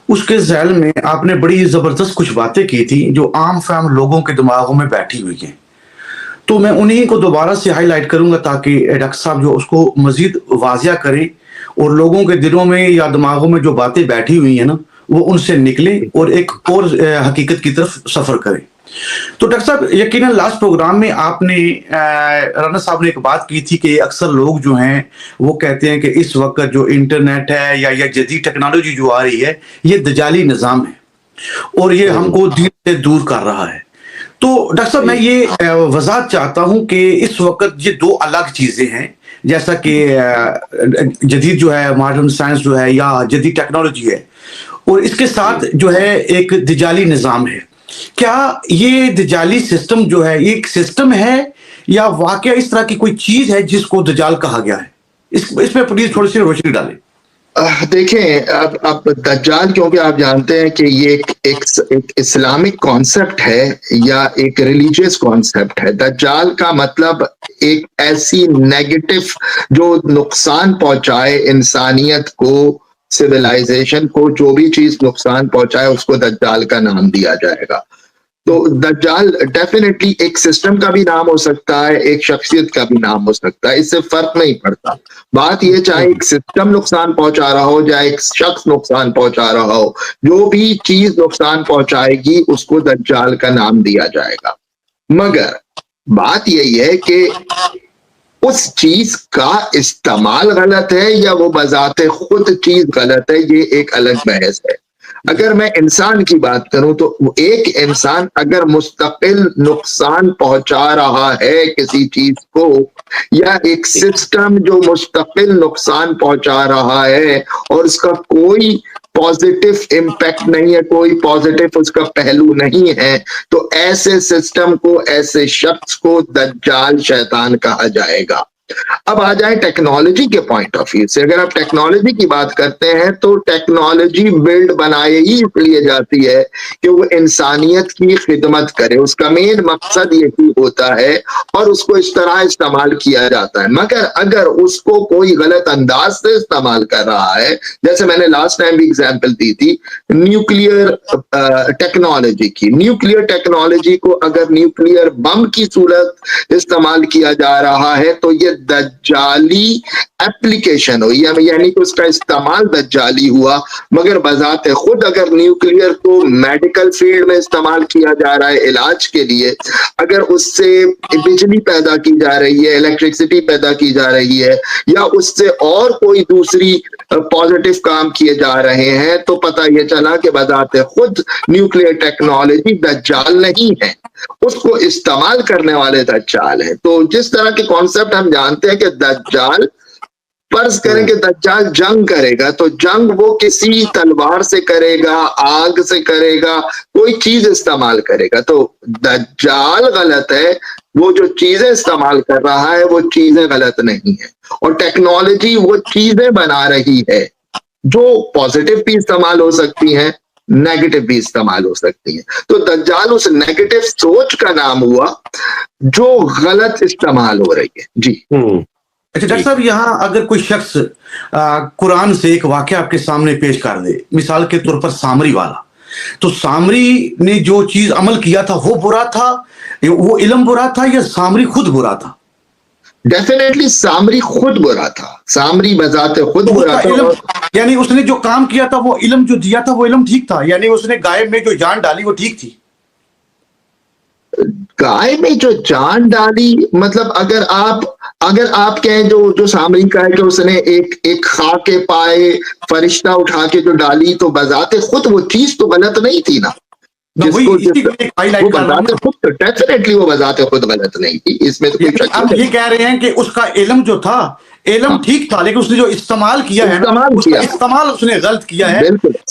اس کے ذیل میں آپ نے بڑی زبردست کچھ باتیں کی تھی جو عام فہم لوگوں کے دماغوں میں بیٹھی ہوئی ہیں، تو میں انہی کو دوبارہ سے ہائی لائٹ کروں گا تاکہ ڈاکٹر صاحب جو اس کو مزید واضح کریں اور لوگوں کے دلوں میں یا دماغوں میں جو باتیں بیٹھی ہوئی ہیں نا وہ ان سے نکلیں اور ایک اور حقیقت کی طرف سفر کریں۔ تو ڈاکٹر صاحب یقیناً لاسٹ پروگرام میں آپ نے رانا صاحب نے ایک بات کی تھی کہ اکثر لوگ جو ہیں وہ کہتے ہیں کہ اس وقت جو انٹرنیٹ ہے یا جدید ٹیکنالوجی جو آ رہی ہے یہ دجالی نظام ہے اور یہ ہم کو دین سے دور کر رہا ہے۔ تو ڈاکٹر صاحب میں یہ وضاحت چاہتا ہوں کہ اس وقت یہ دو الگ چیزیں ہیں، جیسا کہ جدید جو ہے ماڈرن سائنس جو ہے یا جدید ٹیکنالوجی ہے اور اس کے ساتھ جو ہے ایک دجالی نظام ہے۔ کیا یہ دجالی سسٹم جو ہے یہ ایک سسٹم ہے یا واقعہ اس طرح کی کوئی چیز ہے جس کو دجال کہا گیا ہے؟ اس میں پلیز تھوڑی سی روشنی ڈالیں۔ دیکھیں اب دجال کیونکہ آپ جانتے ہیں کہ یہ ایک اسلامک کانسیپٹ ہے یا ایک ریلیجیس کانسیپٹ ہے۔ دجال کا مطلب ایک ایسی نیگیٹو جو نقصان پہنچائے انسانیت کو، سویلائزیشن کو، جو بھی چیز نقصان پہنچائے اس کو دجال کا نام دیا جائے گا۔ تو دجال ڈیفینیٹلی ایک سسٹم کا بھی نام ہو سکتا ہے، ایک شخصیت کا بھی نام ہو سکتا ہے، اس سے فرق نہیں پڑتا۔ بات یہ چاہے ایک سسٹم نقصان پہنچا رہا ہو یا ایک شخص نقصان پہنچا رہا ہو، جو بھی چیز نقصان پہنچائے گی اس کو دجال کا نام دیا جائے گا۔ مگر بات یہی ہے کہ اس چیز کا استعمال غلط ہے یا وہ بذات خود چیز غلط ہے، یہ ایک الگ بحث ہے۔ اگر میں انسان کی بات کروں تو ایک انسان اگر مستقل نقصان پہنچا رہا ہے کسی چیز کو، یا ایک سسٹم جو مستقل نقصان پہنچا رہا ہے اور اس کا کوئی پازیٹیو امپیکٹ نہیں ہے، کوئی پازیٹیو اس کا پہلو نہیں ہے، تو ایسے سسٹم کو، ایسے شخص کو دجال شیطان کہا جائے گا۔ اب آ جائیں ٹیکنالوجی کے پوائنٹ آف ویو سے۔ اگر آپ ٹیکنالوجی کی بات کرتے ہیں تو ٹیکنالوجی بلڈ بنائے ہی اس لیے جاتی ہے کہ وہ انسانیت کی خدمت کرے، اس کا مین مقصد یہی ہوتا ہے اور اس کو اس طرح استعمال کیا جاتا ہے۔ مگر اگر اس کو کوئی غلط انداز سے استعمال کر رہا ہے، جیسے میں نے لاسٹ ٹائم بھی ایگزامپل دی تھی نیوکلیئر ٹیکنالوجی کی، نیوکلیئر ٹیکنالوجی کو اگر نیوکلیئر بم کی صورت استعمال کیا جا رہا ہے تو یہ دجالی اپلیکیشن ہوئی، یعنی کہ اس کا استعمال دجالی ہوا۔ مگر بذات خود اگر نیوکلیئر کو میڈیکل فیلڈ میں استعمال کیا جا رہا ہے علاج کے لیے، اگر اس سے بجلی پیدا کی جا رہی ہے، الیکٹرکسٹی پیدا کی جا رہی ہے، یا اس سے اور کوئی دوسری پازیٹیو کام کیے جا رہے ہیں، تو پتہ یہ چلا کہ بذات خود نیوکلیئر ٹیکنالوجی دجال نہیں ہے، اس کو استعمال کرنے والے دجال ہیں۔ تو جس طرح کے کانسیپٹ ہم جانتے ہیں کہ دجال، فرض کریں کہ دجال جنگ کرے گا تو جنگ وہ کسی تلوار سے کرے گا، آگ سے کرے گا، کوئی چیز استعمال کرے گا۔ تو دجال غلط ہے، وہ جو چیزیں استعمال کر رہا ہے وہ چیزیں غلط نہیں ہیں، اور ٹیکنالوجی وہ چیزیں بنا رہی ہے جو پازیٹیو بھی استعمال ہو سکتی ہیں، نیگیٹو بھی استعمال ہو سکتی ہیں۔ تو دجال اس نیگیٹو سوچ کا نام ہوا جو غلط استعمال ہو رہی ہے۔ جی اچھا ڈاکٹر صاحب، یہاں اگر کوئی شخص قرآن سے ایک واقعہ آپ کے سامنے پیش کر دے، مثال کے طور پر سامری والا، تو سامری نے جو چیز عمل کیا تھا وہ برا تھا، وہ علم برا تھا یا سامری خود برا تھا؟ ڈیفینیٹلی سامری خود برا تھا، سامری بذات خود برا تھا۔ یعنی اس نے جو کام کیا تھا، وہ علم جو دیا تھا وہ علم ٹھیک تھا، یعنی اس نے گائے میں جو جان ڈالی وہ ٹھیک تھی؟ گائے میں جو جان ڈالی، مطلب اگر آپ کہیں جو سامری کا ہے کہ اس نے ایک خاک پائے فرشتہ اٹھا کے جو ڈالی، تو بذات خود وہ چیز تو غلط نہیں تھی نا، ڈیفینیٹلی وہ بذات خود غلط نہیں تھی، اس میں تو کوئی شک نہیں۔ ہم یہ کہہ رہے ہیں کہ اس کا علم جو تھا علم ٹھیک تھا، لیکن اس نے جو استعمال کیا ہے استعمال اس نے غلط کیا ہے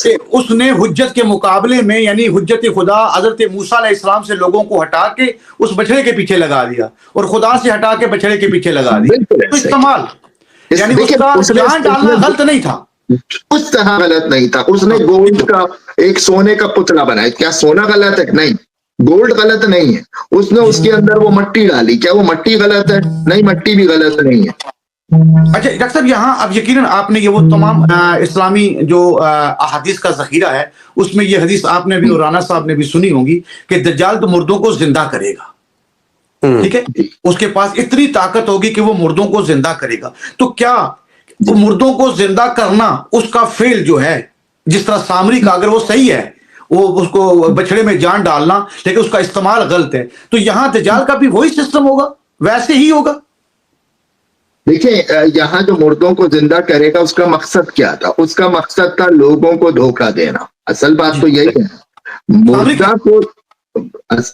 کہ اس نے حجت کے مقابلے میں، یعنی حجت خدا حضرت موسیٰ علیہ السلام سے لوگوں کو ہٹا کے اس بچڑے کے پیچھے لگا دیا اور خدا سے ہٹا کے بچڑے کے پیچھے لگا دیا۔ تو استعمال یعنی اس کا جان ڈالنا غلط نہیں تھا، اس طرح غلط نہیں تھا۔ اس نے گولڈ کا ایک سونے کا پتلا بنایا، کیا سونا غلط ہے؟ نہیں، گولڈ غلط نہیں ہے۔ اس نے اس کے اندر وہ مٹی ڈالی، کیا وہ مٹی غلط ہے؟ نہیں، مٹی بھی غلط نہیں ہے۔ اچھا ڈاکٹر صاحب، یہاں اب یقیناً آپ نے یہ وہ تمام اسلامی جو احادیث کا ذخیرہ ہے، اس میں یہ حدیث آپ نے بھی اور رانا صاحب نے بھی سنی ہوگی کہ دجال تو مردوں کو زندہ کرے گا. ٹھیک ہے، جی اس کے پاس اتنی طاقت ہوگی کہ وہ مردوں کو زندہ کرے گا. تو کیا وہ جی مردوں کو زندہ کرنا، اس کا فعل جو ہے، جس طرح سامری کا اگر وہ صحیح ہے، وہ اس کو بچڑے میں جان ڈالنا، لیکن اس کا استعمال غلط ہے، تو یہاں دجال کا بھی وہی سسٹم ہوگا، ویسے ہی ہوگا. دیکھیں یہاں جو مردوں کو زندہ کرے گا اس کا مقصد کیا تھا؟ اس کا مقصد تھا لوگوں کو دھوکہ دینا. اصل بات جی، تو یہی ہے. سامری کا مردہ کو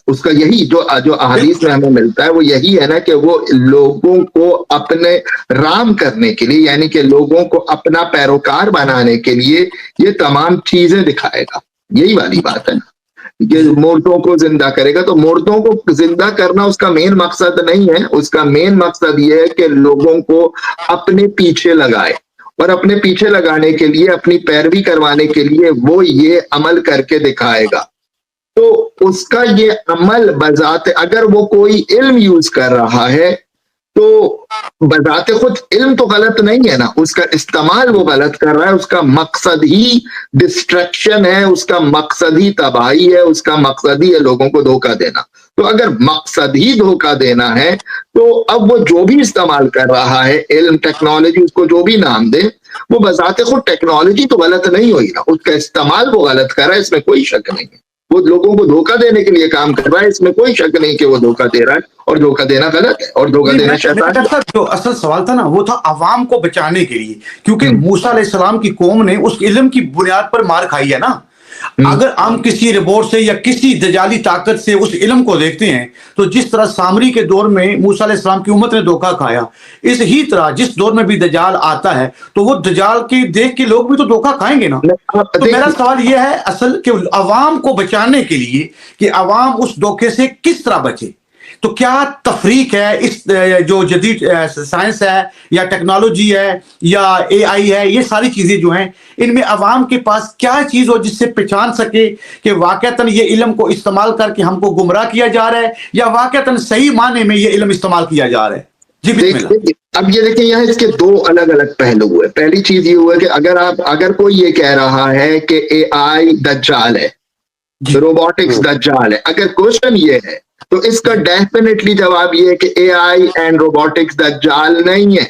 اس کا یہی جو بالکل. احادیث میں ہمیں ملتا ہے وہ یہی ہے نا کہ وہ لوگوں کو اپنے رام کرنے کے لیے، یعنی کہ لوگوں کو اپنا پیروکار بنانے کے لیے یہ تمام چیزیں دکھائے گا. یہی والی بات ہے کہ جی مردوں کو زندہ کرے گا. تو مردوں کو زندہ کرنا اس کا مین مقصد نہیں ہے. اس کا مین مقصد یہ ہے کہ لوگوں کو اپنے پیچھے لگائے، اور اپنے پیچھے لگانے کے لیے، اپنی پیروی کروانے کے لیے وہ یہ عمل کر کے دکھائے گا. تو اس کا یہ عمل بذات، اگر وہ کوئی علم یوز کر رہا ہے تو بذات خود علم تو غلط نہیں ہے نا، اس کا استعمال وہ غلط کر رہا ہے. اس کا مقصد ہی ڈسٹریکشن ہے، اس کا مقصد ہی تباہی ہے، اس کا مقصد ہی ہے لوگوں کو دھوکہ دینا. تو اگر مقصد ہی دھوکہ دینا ہے تو اب وہ جو بھی استعمال کر رہا ہے، علم، ٹیکنالوجی، اس کو جو بھی نام دے، وہ بذات خود ٹیکنالوجی تو غلط نہیں ہوئی نا، اس کا استعمال وہ غلط کر رہا ہے، اس میں کوئی شک نہیں ہے. وہ لوگوں کو دھوکہ دینے کے لیے کام کر رہا ہے، اس میں کوئی شک نہیں کہ وہ دھوکہ دے رہا ہے، اور دھوکہ دینا غلط ہے، اور دھوکہ نہیں، دینا میرا شیطانی ڈاکٹر صاحب جو اصل سوال تھا نا، وہ تھا عوام کو بچانے کے لیے، کیونکہ ہے. موسیٰ علیہ السلام کی قوم نے اس علم کی بنیاد پر مار کھائی ہے نا. اگر ہم کسی رپورٹ سے یا کسی دجالی طاقت سے اس علم کو دیکھتے ہیں، تو جس طرح سامری کے دور میں موسیٰ علیہ السلام کی امت نے دھوکہ کھایا، اس ہی طرح جس دور میں بھی دجال آتا ہے تو وہ دجال کے دیکھ کے لوگ بھی تو دھوکہ کھائیں گے نا. آپ تو میرا دیکھیے، سوال یہ ہے اصل کہ عوام کو بچانے کے لیے کہ عوام اس دھوکے سے کس طرح بچے. تو کیا تفریق ہے اس جو جدید سائنس ہے یا ٹیکنالوجی ہے یا اے آئی ہے، یہ ساری چیزیں جو ہیں، ان میں عوام کے پاس کیا چیز ہو جس سے پہچان سکے کہ واقعتاً یہ علم کو استعمال کر کے ہم کو گمراہ کیا جا رہا ہے یا واقعتاً صحیح معنی میں یہ علم استعمال کیا جا رہا ہے. جی بسم اللہ. دیکھیے اب یہ دیکھیں یہاں اس کے دو الگ الگ پہلو ہوئے. پہلی چیز یہ ہوا کہ اگر کوئی یہ کہہ رہا ہے کہ اے آئی دجال ہے، جی روبوٹکس دجال ہے، اگر کوشچن یہ ہے تو اس کا ڈیفینیٹلی جواب یہ ہے کہ اے آئی اینڈ روبوٹکس دجال نہیں ہے.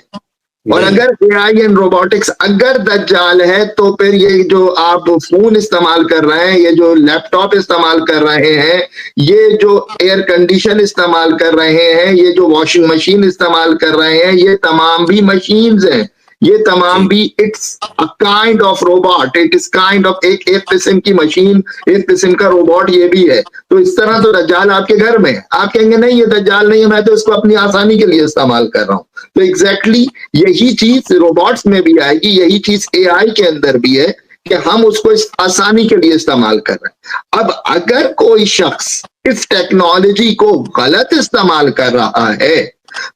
اور نہیں ہے. اگر اے آئی اینڈ روبوٹکس اگر دجال ہے تو پھر یہ جو آپ فون استعمال کر رہے ہیں، یہ جو لیپ ٹاپ استعمال کر رہے ہیں، یہ جو ایئر کنڈیشن استعمال کر رہے ہیں، یہ جو واشنگ مشین استعمال کر رہے ہیں، یہ تمام بھی مشینز ہیں. یہ تمام جی بھی it's kind of robot, it is kind of ایک قسم کی مشین، ایک قسم کا روبوٹ یہ بھی ہے. تو اس طرح تو دجال آپ کے گھر میں، آپ کہیں گے نہیں یہ دجال نہیں ہے، میں تو اس کو اپنی آسانی کے لیے استعمال کر رہا ہوں. تو ایگزیکٹلی یہی چیز روبوٹس میں بھی آئے گی، یہی چیز اے آئی کے اندر بھی ہے کہ ہم اس کو اس آسانی کے لیے استعمال کر رہے ہیں. اب اگر کوئی شخص اس ٹیکنالوجی کو غلط استعمال کر رہا ہے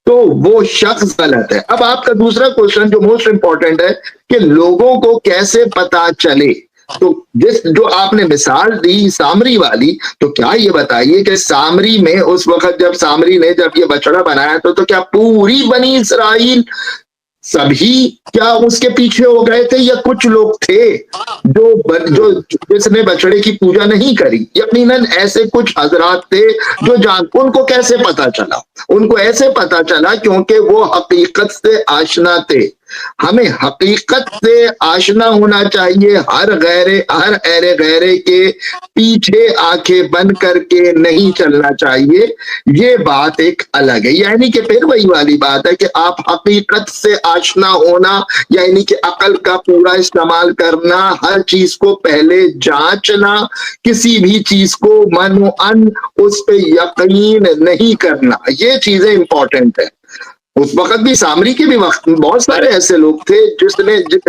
تو وہ شخص غلط ہے. اب آپ کا دوسرا کوشچن جو موسٹ امپورٹنٹ ہے کہ لوگوں کو کیسے پتا چلے. تو جو آپ نے مثال دی سامری والی، تو کیا یہ بتائیے کہ سامری میں اس وقت جب سامری نے جب یہ بچڑا بنایا تو کیا پوری بنی اسرائیل سبھی کیا اس کے پیچھے ہو گئے تھے، یا کچھ لوگ تھے جو جس نے بچڑے کی پوجا نہیں کری؟ یقیناً ایسے کچھ حضرات تھے جو ان کو کیسے پتا چلا؟ ان کو ایسے پتا چلا کیونکہ وہ حقیقت سے آشنا تھے. ہمیں حقیقت سے آشنا ہونا چاہیے، ہر ایرے غیرے کے پیچھے آنکھیں بند کر کے نہیں چلنا چاہیے. یہ بات ایک الگ ہے. یعنی کہ پھر وہی والی بات ہے کہ آپ حقیقت سے آشنا ہونا، یعنی کہ عقل کا پورا استعمال کرنا، ہر چیز کو پہلے جانچنا، کسی بھی چیز کو من و ان اس پہ یقین نہیں کرنا، یہ چیزیں امپورٹنٹ ہے. اس وقت بھی سامری کے بھی وقت میں بہت سارے ایسے لوگ تھے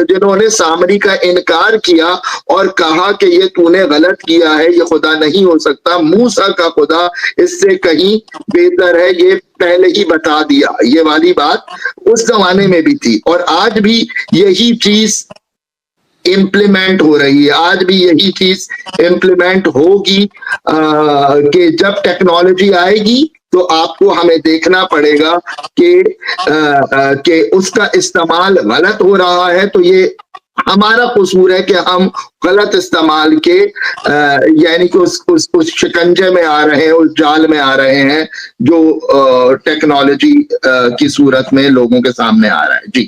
جنہوں نے سامری کا انکار کیا اور کہا کہ یہ تو نے غلط کیا ہے، یہ خدا نہیں ہو سکتا، موسیٰ کا خدا اس سے کہیں بہتر ہے، یہ پہلے ہی بتا دیا. یہ والی بات اس زمانے میں بھی تھی، اور آج بھی یہی چیز امپلیمنٹ ہو رہی ہے. آج بھی یہی چیز امپلیمنٹ ہوگی کہ جب ٹیکنالوجی آئے گی تو آپ کو ہمیں دیکھنا پڑے گا کہ اس کا استعمال غلط ہو رہا ہے، تو یہ ہمارا قصور ہے کہ ہم غلط استعمال کے یعنی کہ اس شکنجے میں آ رہے ہیں، اس جال میں آ رہے ہیں جو ٹیکنالوجی کی صورت میں لوگوں کے سامنے آ رہا ہے. جی